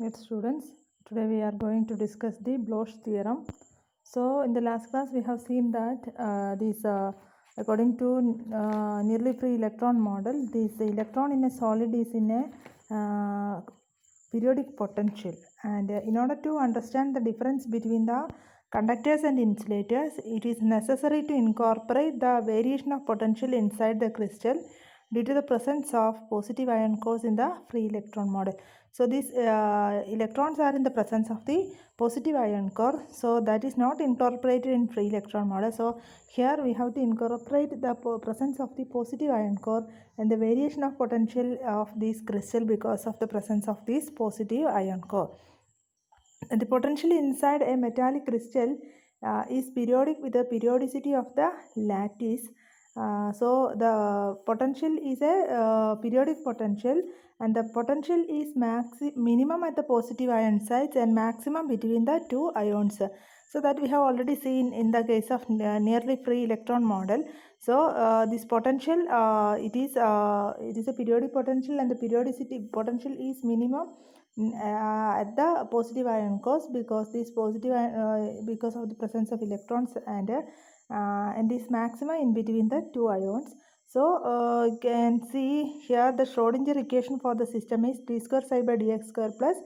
Dear students, today we are going to discuss the Bloch theorem. So, in the last class, we have seen that according to nearly free electron model, this electron in a solid is in a periodic potential. And in order to understand the difference between the conductors and insulators, it is necessary to incorporate the variation of potential inside the crystal due to the presence of positive ion cores in the free electron model. So these electrons are in the presence of the positive ion core, so that is not incorporated in free electron model. So here we have to incorporate the presence of the positive ion core and the variation of potential of this crystal because of the presence of this positive ion core. And the potential inside a metallic crystal is periodic with the periodicity of the lattice. So the potential is a periodic potential, and the potential is minimum at the positive ion sites and maximum between the two ions. So that we have already seen in the case of nearly free electron model. So this potential it is a periodic potential, and the periodicity potential is minimum at the positive ion cores because this because of the presence of electrons and this maxima in between the two ions. So you can see here the Schrodinger equation for the system is d square psi by dx square plus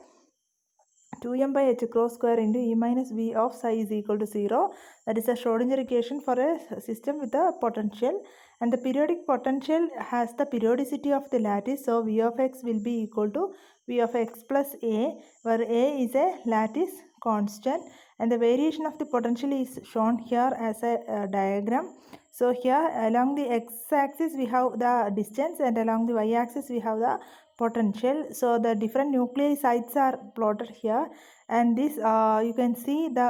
2m by h cross square into e minus v of psi is equal to 0. That is a Schrodinger equation for a system with a potential, and the periodic potential has the periodicity of the lattice. So v of x will be equal to v of x plus a, where a is a lattice constant, and the variation of the potential is shown here as a diagram. So here along the x-axis we have the distance, and along the y-axis we have the potential. So the different nuclei sites are plotted here, and this you can see the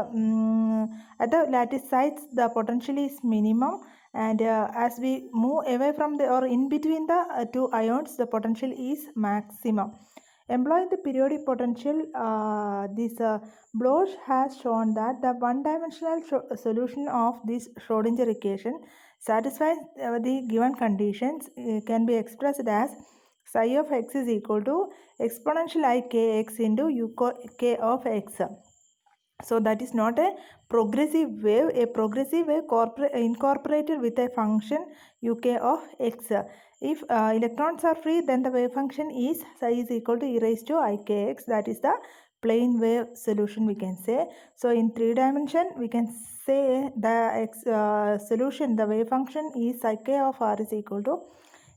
at the lattice sites the potential is minimum, and as we move away from the or in between the two ions, the potential is maximum. Employing the periodic potential, this Bloch has shown that the one-dimensional solution of this Schrodinger equation satisfies the given conditions can be expressed as psi of x is equal to exponential I kx into uk of x. So that is not a progressive wave. A progressive wave incorporated with a function uk of x. If electrons are free, then the wave function is psi is equal to e raised to ikx. That is the plane wave solution, we can say. So in 3 dimension, we can say the solution, the wave function is psi k of r is equal to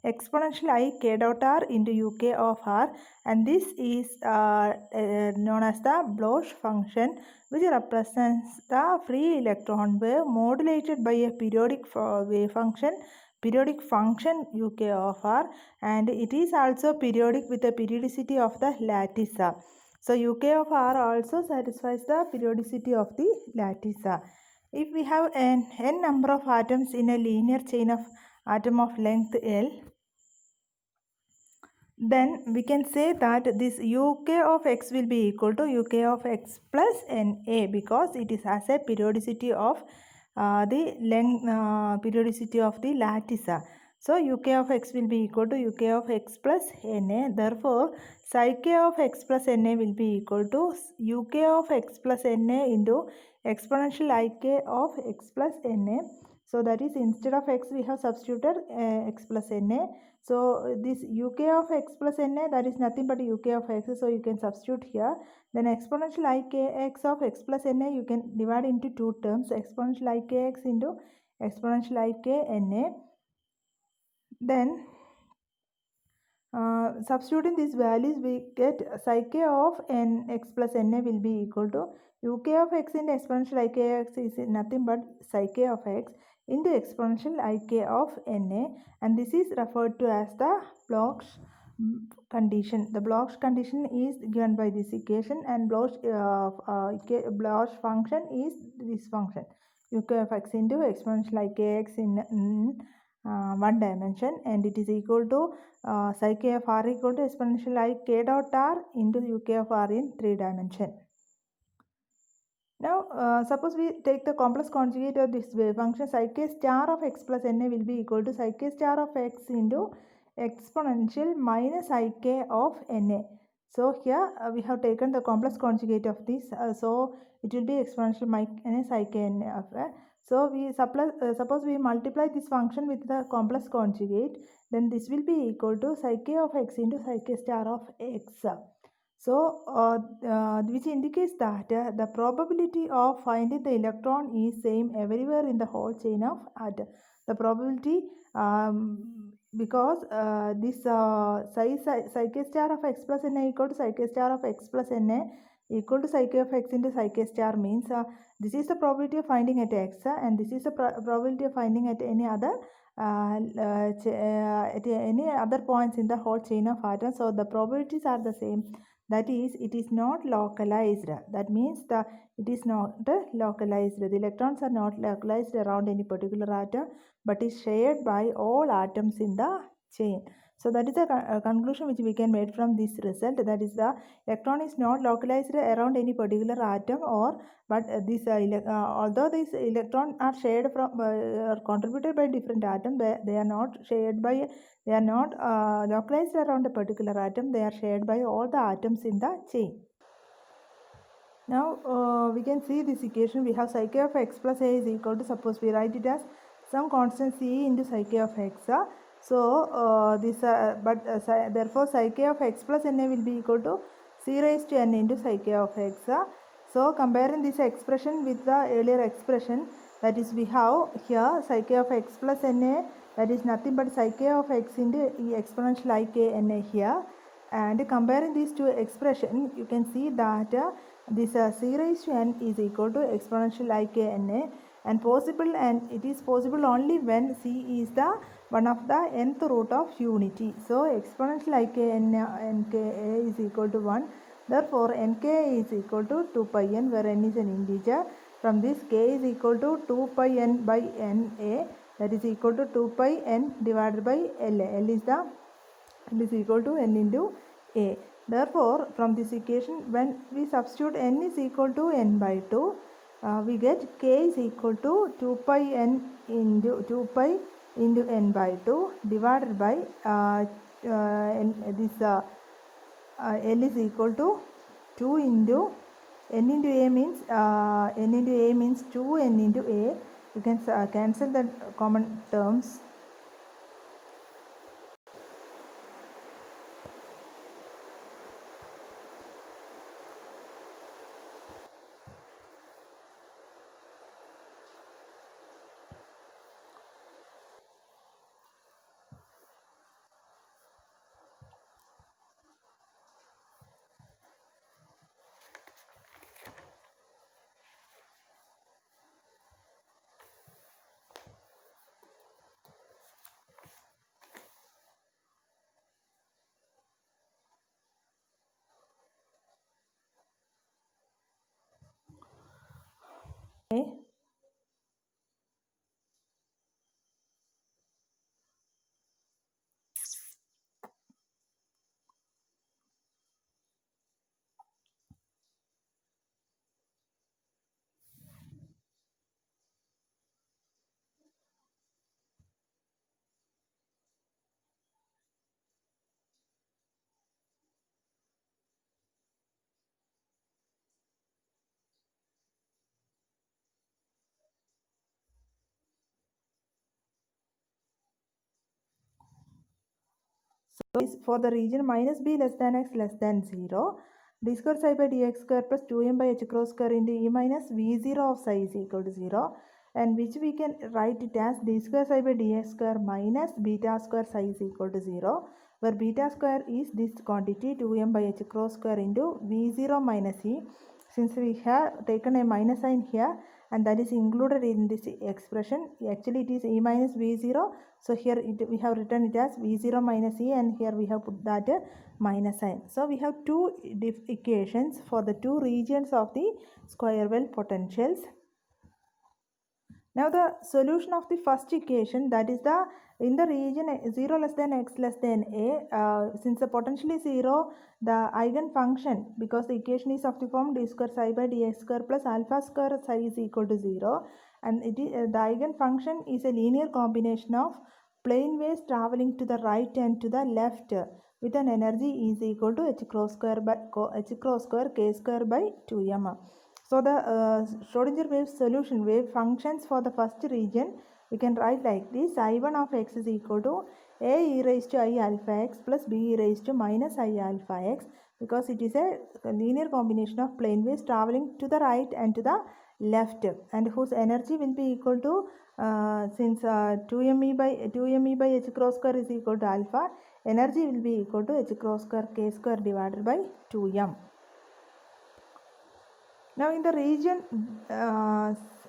exponential I k dot r into uk of r, and this is known as the Bloch function, which represents the free electron wave modulated by a periodic wave function, periodic function uk of r, and it is also periodic with the periodicity of the lattice. So uk of r also satisfies the periodicity of the lattice. If we have n number of atoms in a linear chain of atom of length L, then we can say that this uk of x will be equal to uk of x plus na, because it is as a periodicity of the length periodicity of the lattice. So uk of x will be equal to uk of x plus na. Therefore psi k of x plus na will be equal to uk of x plus na into exponential ik of x plus na. So that is, instead of x we have substituted x plus na. So this uk of x plus na, that is nothing but uk of x. So you can substitute here. Then exponential ikx of x plus na you can divide into two terms, exponential ikx into exponential ikna. Then substituting these values, we get psi k of nx plus na will be equal to uk of x into exponential ikx is nothing but psi k of x into exponential ik of na, and this is referred to as the Bloch condition. The Bloch condition is given by this equation, and Bloch function is this function uk of x into exponential ikx in one dimension, and it is equal to psi k of r equal to exponential I k dot r into uk of r in 3 dimension. Now suppose we take the complex conjugate of this wave function, psi k star of x plus na will be equal to psi k star of x into exponential minus ik of na. So here we have taken the complex conjugate of this, so it will be exponential minus ik n of so we suppose we multiply this function with the complex conjugate, then this will be equal to psi k of x into psi k star of x. So which indicates that the probability of finding the electron is same everywhere in the whole chain of atom. The probability because this psi k star of x plus na equal to psi k star of x plus na equal to psi k of x into psi k star means this is the probability of finding at x and this is the probability of finding at any other at any other points in the whole chain of atoms. So the probabilities are the same. That is, it is not localized. That means it is not localized. The electrons are not localized around any particular atom, but is shared by all atoms in the chain. So that is a conclusion which we can make from this result. That is, the electron is not localized around any particular atom, but this although these electrons are shared from are contributed by different atoms, they are not shared by they are not localized around a particular atom. They are shared by all the atoms in the chain. Now we can see this equation. We have psi k of x plus a is equal to, suppose we write it as some constant c into psi k of x. So therefore psi k of x plus na will be equal to c raised to n into psi k of x. So comparing this expression with the earlier expression, that is, we have here psi k of x plus na, that is nothing but psi k of x into exponential I k na here, and comparing these two expressions, you can see that this c raised to n is equal to exponential I k na, and it is possible only when c is the one of the nth root of unity. So exponential I k n nk is equal to 1. Therefore nk is equal to 2 pi n, where n is an integer. From this, k is equal to 2 pi n by na, that is equal to 2 pi n divided by L. L is equal to n into a. Therefore, from this equation, when we substitute n is equal to n by 2, we get k is equal to 2 pi n into n by 2 divided by L is equal to 2 into n into a means n into a means 2 n into a. You can cancel the common terms. Okay. So is for the region minus b less than x less than 0, d square psi by dx square plus 2m by h cross square into e minus v0 of psi is equal to 0, and which we can write it as d square psi by dx square minus beta square psi is equal to 0, where beta square is this quantity 2m by h cross square into v0 minus e. Since we have taken a minus sign here, and that is included in this expression, actually it is e minus v0. So here we have written it as v0 minus e, and here we have put that minus sign. So we have two equations for the two regions of the square well potentials. Now the solution of the first equation, that is in the region 0 less than x less than a, since the potential is 0, the eigenfunction, because the equation is of the form d square psi by dx square plus alpha square psi is equal to 0, and the eigenfunction is a linear combination of plane waves traveling to the right and to the left. with an energy E is equal to h cross square k square by 2m. So the Schrodinger wave solution wave functions for the first region we can write like this: I1 of x is equal to a e raised to I alpha x plus b e raised to minus I alpha x, because it is a linear combination of plane waves traveling to the right and to the left, and whose energy will be equal to since 2me by h cross square is equal to alpha, energy will be equal to h cross square k square divided by 2m. Now in the region,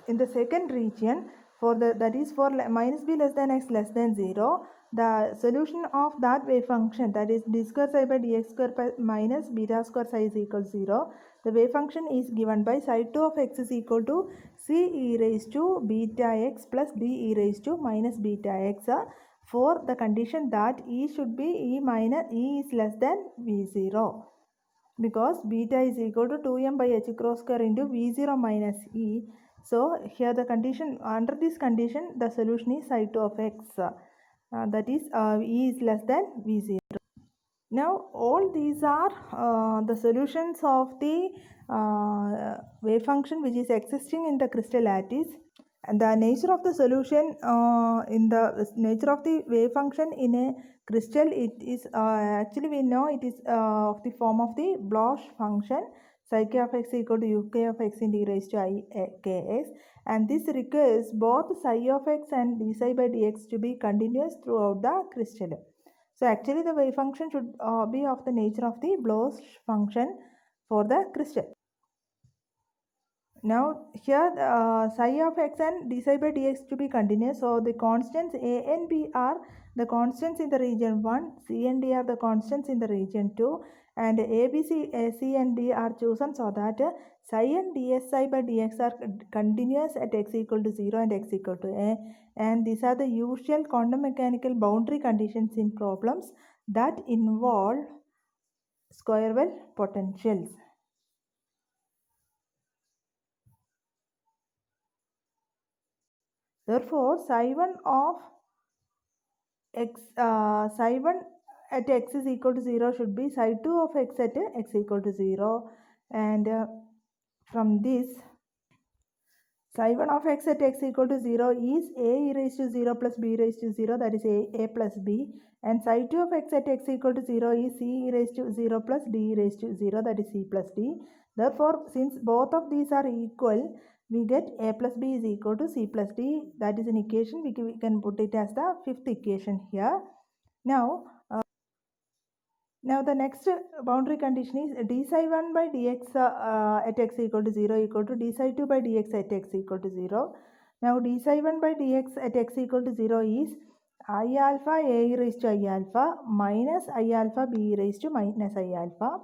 in the second region, for the that is for minus b less than x less than 0, the solution of that wave function, that is d square psi by dx square minus beta square psi is equal to 0. The wave function is given by psi 2 of x is equal to c e raised to beta x plus d e raised to minus beta x, for the condition that e should be e is less than v0, because beta is equal to 2m by h cross square into v0 minus e. So here the condition, under this condition the solution is psi 2 of x, that is e is less than v0. Now all these are the solutions of the wave function which is existing in the crystal lattice. And the nature of the solution in the nature of the wave function in a crystal, it is actually we know it is of the form of the Bloch function, psi k of x equal to uk of x into e raised to I kx, and this requires both psi of x and d psi by dx to be continuous throughout the crystal. So actually the wave function should be of the nature of the Bloch function for the crystal. Now here psi of x and d psi by dx to be continuous, so the constants a and b are the constants in the region 1, c and d are the constants in the region 2, and a, b, c and d are chosen so that psi and ds psi by dx are continuous at x equal to 0 and x equal to a, and these are the usual quantum mechanical boundary conditions in problems that involve square well potentials. Therefore, psi 1 of x, psi 1 at x is equal to 0 should be psi 2 of x at x equal to 0, and from this psi 1 of x at x equal to 0 is a e raised to 0 plus b raised to 0, that is a plus b, and psi 2 of x at x equal to 0 is c e raised to 0 plus d raised to 0, that is c plus d. Therefore, since both of these are equal, we get a plus b is equal to c plus d. That is an equation. We can put it as the fifth equation here. Now the next boundary condition is d psi 1 by dx at x equal to 0 equal to d psi 2 by dx at x equal to 0. Now d psi 1 by dx at x equal to 0 is I alpha a raised to I alpha minus I alpha b raised to minus I alpha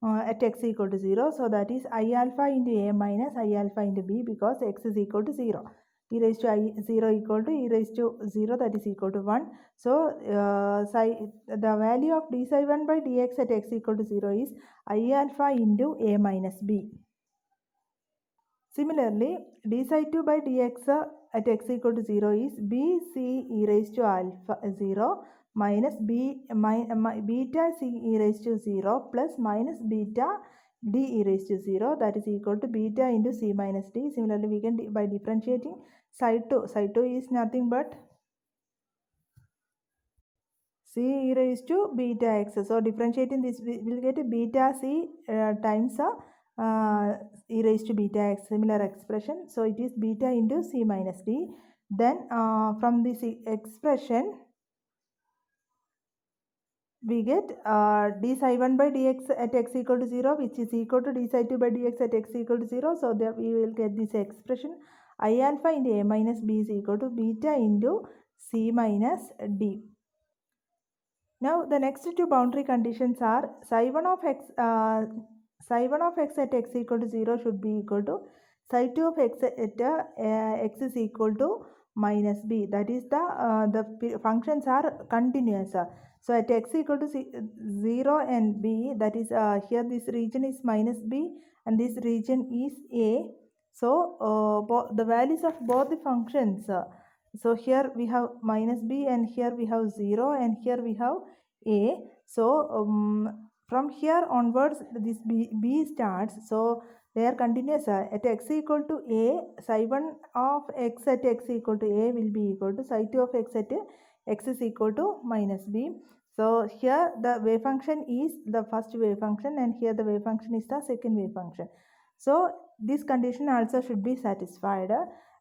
at x equal to 0. So that is I alpha into a minus I alpha into b, because x is equal to 0. E raised to I 0 equal to e raised to 0, that is equal to 1. So the value of d psi 1 by dx at x equal to 0 is I alpha into a minus b. Similarly, d psi 2 by dx at x equal to 0 is b c e raised to alpha 0 minus beta c e raised to 0 plus minus beta d e raised to 0, that is equal to beta into c minus d. Similarly, we can by differentiating psi 2 is nothing but c e raised to beta x. So differentiating this, we will get a beta c times e raised to beta x, similar expression. So it is beta into c minus d. Then from this expression we get d psi 1 by dx at x equal to 0, which is equal to d psi 2 by dx at x equal to 0. So there we will get this expression I alpha into a minus b is equal to beta into c minus d. Now the next two boundary conditions are psi 1 of x at x equal to 0 should be equal to psi 2 of x at x is equal to minus b. That is the functions are continuous. So at x equal to 0 and b, that is here this region is minus b and this region is a. So the values of both the functions, so here we have minus b and here we have 0 and here we have a. So from here onwards this b starts. So they are continuous. At x equal to a, psi 1 of x at x equal to a will be equal to psi 2 of x at x is equal to minus b. So here the wave function is the first wave function, and here the wave function is the second wave function. So this condition also should be satisfied,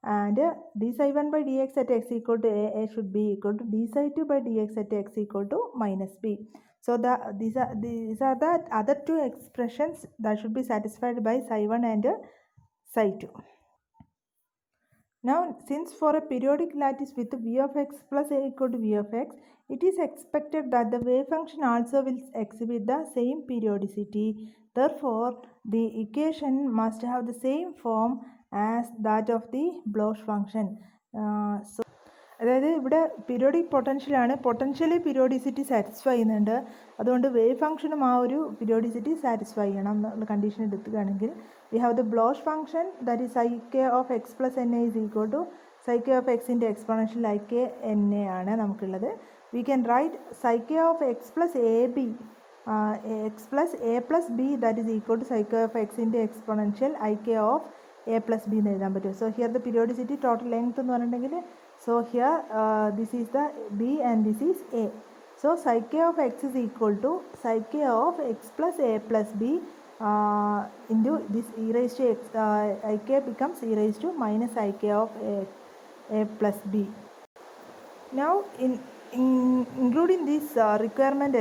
and d psi 1 by dx at x equal to a should be equal to d psi 2 by dx at x equal to minus b. So these are the other two expressions that should be satisfied by psi 1 and psi 2. Now, since for a periodic lattice with v of x plus a equal to v of x, it is expected that the wave function also will exhibit the same periodicity. Therefore, the equation must have the same form as that of the Bloch function. അതായത് ഇവിടെ periodic പൊട്ടൻഷ്യലാണ്, potentially periodicity satisfy ചെയ്യുന്നുണ്ട്, അതുകൊണ്ട് wave ഫംഗ്ഷനും ആ ഒരു periodicity satisfy ചെയ്യണം എന്നുള്ള condition എടുക്കുകയാണെങ്കിൽ we have the Bloch function, that is psi k of x plus na is equal to psi k of x into exponential I k na ആണ് നമുക്കുള്ളത്. We can write psi k of x plus ab x plus a plus b that is equal to psi k of x into exponential I k of a plus b എന്ന് എഴുതാൻ പറ്റും. So here the periodicity total length എന്ന് പറഞ്ഞിട്ടുണ്ടെങ്കിൽ, so here this is the b and this is a. So psi k of x is equal to psi k of x plus a plus b into this e raised to x, I k becomes e raised to minus I k of a plus b. Now including this requirement,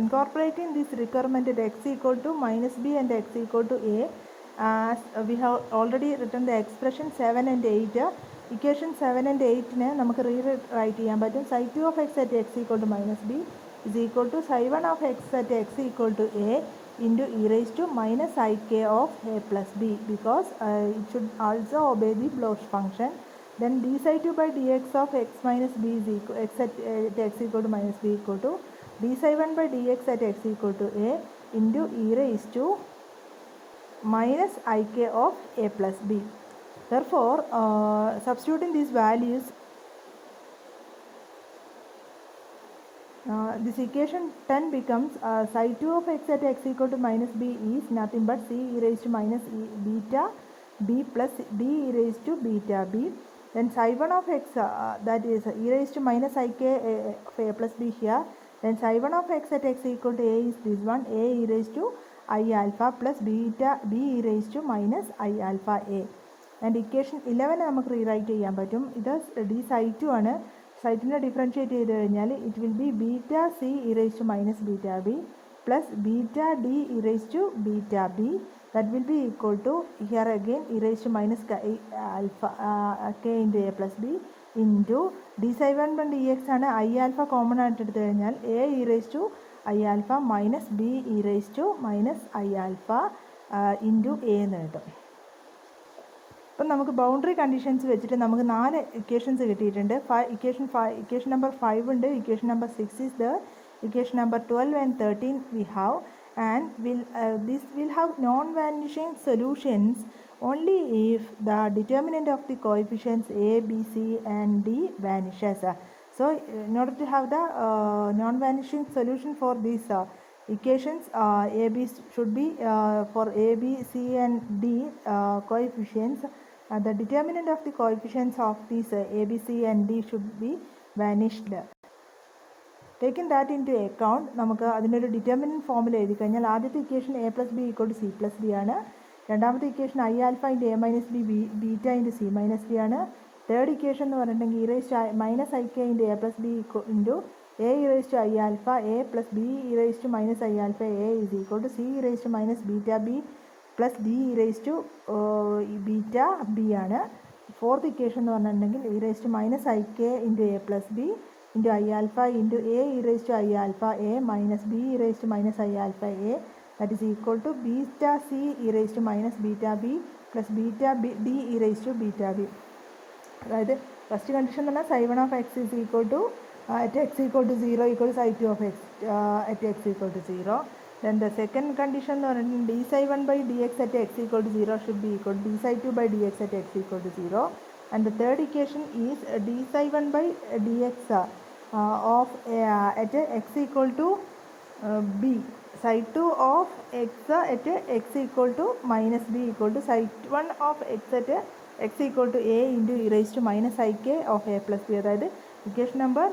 incorporating this requirement at x equal to minus b and x equal to a, as we have already written the expression 7 and 8. Equation 7 and 8 ne നമുക്ക് rewrite ചെയ്യാൻ പറ്റും. psi 2 of x at x equal to minus b is equal to psi 1 of x at x equal to a into e raised to minus I k of a plus b, because it should also obey the Bloch function. Then d psi 2 by dx of x minus b is equal x at x equal to minus b equal to d psi 1 by dx at x equal to a into e raised to minus I k of a plus b. Therefore, substituting these values, this equation 10 becomes psi 2 of x at x equal to minus b is nothing but c e raised to minus beta b plus d e raised to beta b. Then psi 1 of x, that is e raised to minus I k of a plus b here. Then psi 1 of x at x equal to a is this one, a e raised to I alpha plus beta b e raised to minus I alpha a. And equation 11 നമുക്ക് rewrite ചെയ്യാൻ പറ്റും. ഇത് d psi 2 ആണ്. psi 2 നെ differentiate ചെയ്ത് കഴിഞ്ഞാൽ it will be beta C e raise to minus beta B plus beta D e raise to beta B, that will be equal to here again e raised to minus alpha k into a plus b into d psi 1 by dx ആണ്. I alpha common ആയിട്ട് എടുത്തു കഴിഞ്ഞാൽ a e raised to I alpha minus b e raised to minus I alpha into a എന്ന് കിട്ടും. അപ്പം നമുക്ക് boundary conditions വെച്ചിട്ട് നമുക്ക് 4 ഇക്വേഷൻസ് കിട്ടിയിട്ടുണ്ട്. ഇക്വേഷൻ നമ്പർ 5 ഉണ്ട്, equation number 6 is there, equation number 12 and 13 we have, and this will have non-vanishing solutions only if the determinant of the coefficients a, b, c and d vanishes. So in order to have the non-vanishing solution for these equations, a, b should be for a, b, c and d coefficients, the determinant of the coefficients of these a, b, c and d should be vanished. Taking that into account, നമുക്ക് അതിനൊരു determinant ഫോമിൽ എഴുതി കഴിഞ്ഞാൽ ആദ്യത്തെ equation A plus B equal to C plus B ആണ്. രണ്ടാമത്തെ equation I alpha into A minus B beta into C minus B ആണ്. Third equation എന്ന് പറഞ്ഞിട്ടുണ്ടെങ്കിൽ e raise minus I K into A plus B into A e raise to I alpha A plus B e raise to minus I alpha A is equal to C e raise to minus beta B plus D e raise to beta B ആണ്. Fourth equation എന്ന് പറഞ്ഞിട്ടുണ്ടെങ്കിൽ e raise to minus I K into A plus B into I alpha into a e raised to I alpha a minus b e raised to minus I alpha a, that is equal to beta c e raised to minus beta b plus beta b d e raised to beta b. അതായത് first condition എന്ന് പറഞ്ഞാൽ psi 1 of x is equal to at x equal to 0 equal to psi 2 of x at x equal to 0. Then the second condition എന്ന് പറഞ്ഞാൽ d psi 1 by dx at x equal to 0 should be equal to d psi 2 by dx at x equal to 0. And the third equation is d psi 1 by dx of at x equal to b, side 2 of x at x equal to minus b equal to side 1 of x at x equal to a into e raised to minus ik of a plus b. അതായത് equation number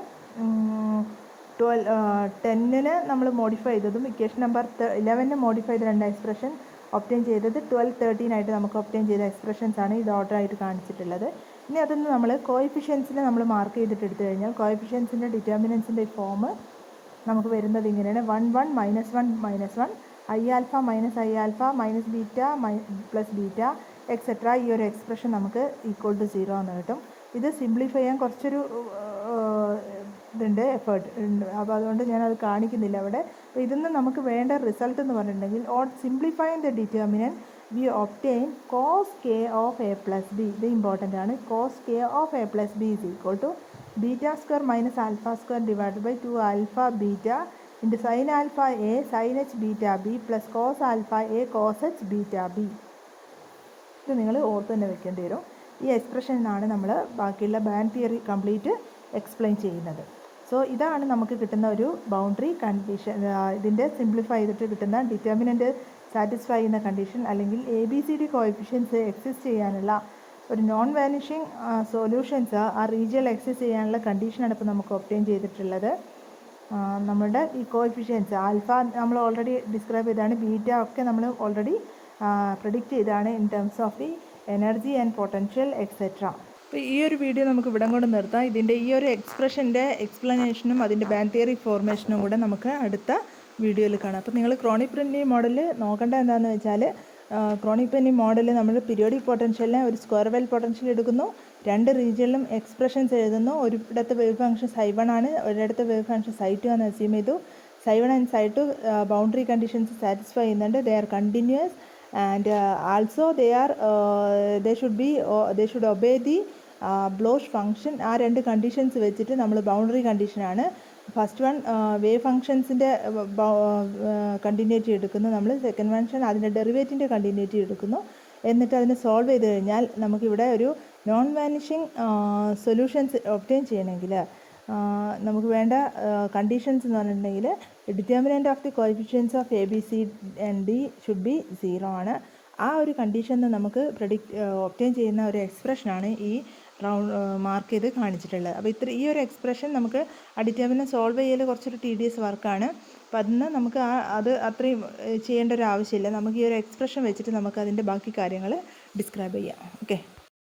10ന് നമ്മൾ modify ചെയ്തതും equation number 11ന് modify ചെയ്ത രണ്ട് expression obtain ചെയ്തത് 12, 13 ആയിട്ട് നമുക്ക് obtain ചെയ്ത expressions ആണ് ഇത് ഓർഡർ ആയിട്ട് കാണിച്ചിട്ടുള്ളത്. ഇനി അതൊന്ന് നമ്മൾ കോഎഫിഷ്യൻസിൽ നമ്മൾ മാർക്ക് ചെയ്തിട്ട് എടുത്തു കഴിഞ്ഞാൽ കോഎഫിഷ്യൻസിൻ്റെ ഡിറ്റർമിനൻസിൻ്റെ ഫോം നമുക്ക് വരുന്നത് ഇങ്ങനെയാണ്: 1, 1, -1, -1, i alpha minus I alpha minus beta plus beta etcetera. ഈ ഒരു എക്സ്പ്രഷൻ നമുക്ക് ഈക്വൽ ടു 0 എന്ന് കിട്ടും. ഇത് സിംപ്ലിഫൈ ചെയ്യാൻ കുറച്ചൊരു ഇതുണ്ട്, എഫേർട്ട് ഉണ്ട്. അപ്പോൾ അതുകൊണ്ട് ഞാനത് കാണിക്കുന്നില്ല അവിടെ. അപ്പോൾ ഇതിന്ന് നമുക്ക് വേണ്ട റിസൾട്ട് എന്ന് പറഞ്ഞിട്ടുണ്ടെങ്കിൽ on simplifying the determinant we obtain cos K of A plus B. ഇത് ഇമ്പോർട്ടൻ്റ് ആണ്. Cos K of A plus B is equal to beta square minus alpha square divide by 2 alpha beta into sine alpha A sine h beta B plus cos alpha A cos h beta B. ഇത് നിങ്ങൾ ഓർത്ത് തന്നെ വെക്കേണ്ടി വരും. ഈ എക്സ്പ്രഷനാണ് നമ്മൾ ബാക്കിയുള്ള band theory complete explain ചെയ്യുന്നത്. സോ ഇതാണ് നമുക്ക് കിട്ടുന്ന ഒരു ബൗണ്ടറി കണ്ടീഷൻ. ഇതിൻ്റെ സിംപ്ലിഫൈ ചെയ്തിട്ട് കിട്ടുന്ന ഡിറ്റർമിനൻ്റ് സാറ്റിസ്ഫൈ ചെയ്യുന്ന കണ്ടീഷൻ അല്ലെങ്കിൽ ABCD കോഎഫിഷ്യൻസ് എക്സിസ്റ്റ് ചെയ്യാനുള്ള ഒരു നോൺ വാനിഷിങ് സൊല്യൂഷൻസ് ആ റീജിയൽ എക്സിസ്റ്റ് ചെയ്യാനുള്ള കണ്ടീഷനാണ് ഇപ്പോൾ നമുക്ക് ഒബ്റ്റെയിൻ ചെയ്തിട്ടുള്ളത്. നമ്മുടെ ഈ കോഎഫിഷ്യൻസ് ആൽഫ നമ്മൾ ഓൾറെഡി ഡിസ്ക്രൈബ് ചെയ്താണ്, ബീറ്റ ഒക്കെ നമ്മൾ ഓൾറെഡി പ്രെഡിക്റ്റ് ചെയ്താണ് in terms of the energy and potential etcetera. അപ്പോൾ ഈ ഒരു വീഡിയോ നമുക്ക് ഇവിടെ കൊണ്ട് നിർത്താം. ഇതിൻ്റെ ഈ ഒരു എക്സ്പ്രഷൻ്റെ എക്സ്പ്ലനേഷനും അതിൻ്റെ ബാൻഡ് തിയറി ഫോർമേഷനും കൂടെ നമുക്ക് അടുത്ത വീഡിയോയിൽ കാണാം. അപ്പോൾ നിങ്ങൾ ക്രോണിക് പെന്നി മോഡൽ നോക്കേണ്ട എന്താണെന്ന് വെച്ചാൽ ക്രോണിക് പെന്നി മോഡൽ നമ്മൾ പീരിയോഡിക് പൊട്ടൻഷ്യലിനെ ഒരു സ്ക്വയർ വെൽ പൊട്ടൻഷ്യൽ എടുക്കുന്നു, രണ്ട് റീജിയനിലും എക്സ്പ്രഷൻസ് എഴുതുന്നു. ഒരിടത്ത് വേവ് ഫംഗ്ഷൻ ψ1 ആണ്, ഒരിടത്ത് വേവ് ഫംഗ്ഷൻ ψ2 ആണ് അസ്യൂം ചെയ്തു. ψ1 ആൻഡ് ψ2 ബൗണ്ടറി കണ്ടീഷൻസ് സാറ്റിസ്ഫൈ ചെയ്യുന്നുണ്ട്. They are continuous and also they should obey the Bloch function. ആ രണ്ട് കണ്ടീഷൻസ് വെച്ചിട്ട് നമ്മൾ ബൗണ്ടറി കണ്ടീഷനാണ് ഫസ്റ്റ് വൺ വേവ് ഫംഗ്ഷൻസിൻ്റെ കണ്ടിന്യൂറ്റി എടുക്കുന്നു, നമ്മൾ സെക്കൻഡ് ഫംഗ്ഷൻ അതിൻ്റെ ഡെറിവേറ്റീവിൻ്റെ കണ്ടിന്യൂറ്റി എടുക്കുന്നു. എന്നിട്ട് അതിനെ സോൾവ് ചെയ്ത് കഴിഞ്ഞാൽ നമുക്കിവിടെ ഒരു നോൺ വാനിഷിങ് സൊല്യൂഷൻസ് ഒബ്റ്റെയിൻ ചെയ്യണമെങ്കിൽ നമുക്ക് വേണ്ട കണ്ടീഷൻസ് എന്ന് പറഞ്ഞിട്ടുണ്ടെങ്കിൽ determinant of the coefficients of ABC and D should be 0 ആണ്. ആ ഒരു കണ്ടീഷനിൽ നമുക്ക് ഒബ്റ്റെയിൻ ചെയ്യുന്ന ഒരു എക്സ്പ്രഷനാണ് ഈ മാർക്ക് ചെയ്ത് കാണിച്ചിട്ടുള്ളത്. അപ്പോൾ ഈ ഒരു എക്സ്പ്രഷൻ നമുക്ക് ആ ഡിറ്റർമിനൻ്റ് സോൾവ് ചെയ്യൽ കുറച്ചൊരു tedious വർക്കാണ്. അപ്പോൾ അതിന് നമുക്ക് അത് അത്രയും ചെയ്യേണ്ട ഒരു ആവശ്യമില്ല. നമുക്ക് ഈ ഒരു എക്സ്പ്രഷൻ വെച്ചിട്ട് നമുക്ക് അതിൻ്റെ ബാക്കി കാര്യങ്ങൾ ഡിസ്ക്രൈബ് ചെയ്യാം. ഓക്കെ.